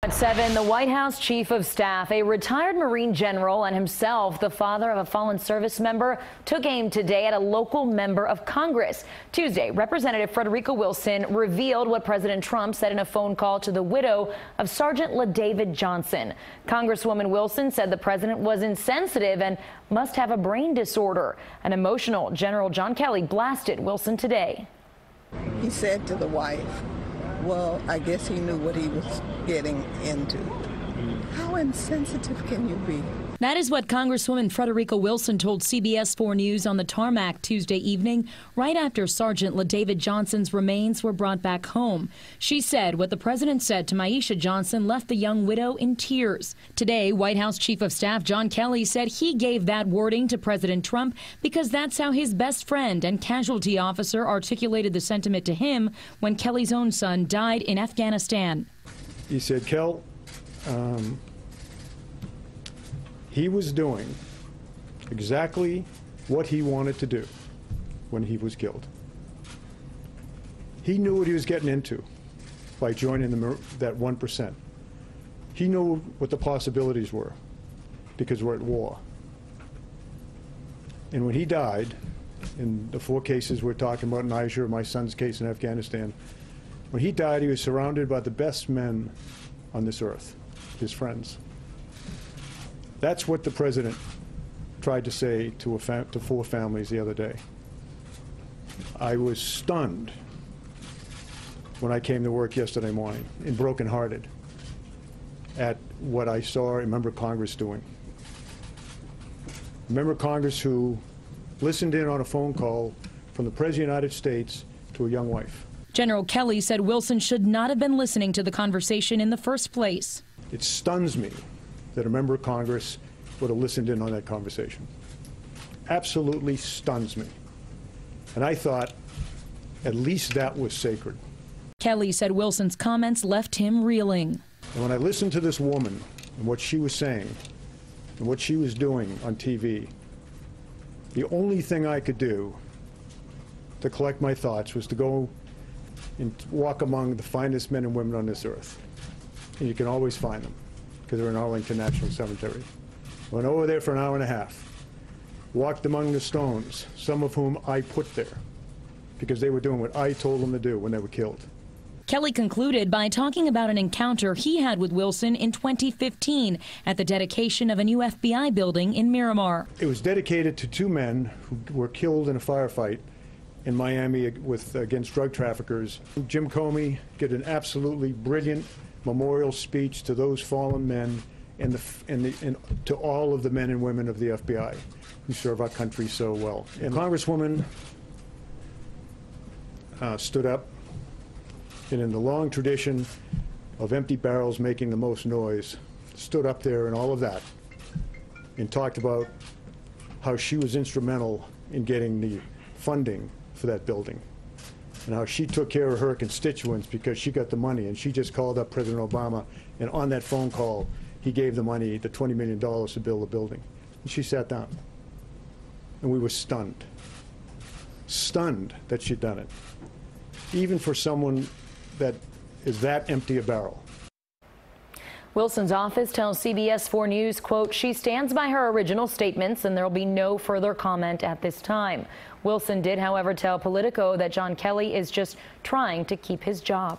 At 7, the White House Chief of Staff, a retired Marine general and himself the father of a fallen service member, took aim today at a local member of Congress. Tuesday, Representative Frederica Wilson revealed what President Trump said in a phone call to the widow of Sergeant LaDavid Johnson. Congresswoman Wilson said the president was insensitive and must have a brain disorder. An emotional General John Kelly blasted Wilson today. He said to the wife, well, I guess he knew what he was getting into. How insensitive can you be? That is what Congresswoman Frederica Wilson told CBS 4 News on the tarmac Tuesday evening, right after Sergeant LaDavid Johnson's remains were brought back home. She said what the president said to Maisha Johnson left the young widow in tears. Today, White House Chief of Staff John Kelly said he gave that wording to President Trump because that's how his best friend and casualty officer articulated the sentiment to him when Kelly's own son died in Afghanistan. He said, Kel, he was doing exactly what he wanted to do when he was killed. He knew what he was getting into by joining that 1%. He knew what the possibilities were because we're at war. And when he died, in the 4 cases we're talking about, Niger, my son's case in Afghanistan, when he died, he was surrounded by the best men on this earth, his friends. That's what the president tried to say to 4 families the other day. I was stunned when I came to work yesterday morning and brokenhearted at what I saw a member of Congress doing. A member of Congress who listened in on a phone call from the President of the United States to a young wife. General Kelly said Wilson should not have been listening to the conversation in the first place. It stuns me that a member of Congress would have listened in on that conversation. Absolutely stuns me. And I thought at least that was sacred. Kelly said Wilson's comments left him reeling. And when I listened to this woman and what she was saying and what she was doing on TV, the only thing I could do to collect my thoughts was to go and walk among the finest men and women on this earth. And you can always find them because they're in Arlington National Cemetery. Went over there for an hour and a half, walked among the stones, some of whom I put there because they were doing what I told them to do when they were killed. Kelly concluded by talking about an encounter he had with Wilson in 2015 at the dedication of a new FBI building in Miramar. It was dedicated to 2 men who were killed in a firefight in Miami against drug traffickers. Jim Comey did an absolutely brilliant memorial speech to those fallen men and to all of the men and women of the FBI who serve our country so well. And Congresswoman stood up, and in the long tradition of empty barrels making the most noise, stood up there and all of that and talked about how she was instrumental in getting the funding for that building and how she took care of her constituents because she got the money, and she just called up President Obama, and on that phone call he gave the money, the $20 million to build the building. And she sat down and we were stunned that she'd done it, even for someone that is that empty a barrel. Wilson's office tells CBS 4 News, quote, she stands by her original statements and there will be no further comment at this time. Wilson did, however, tell Politico that John Kelly is just trying to keep his job.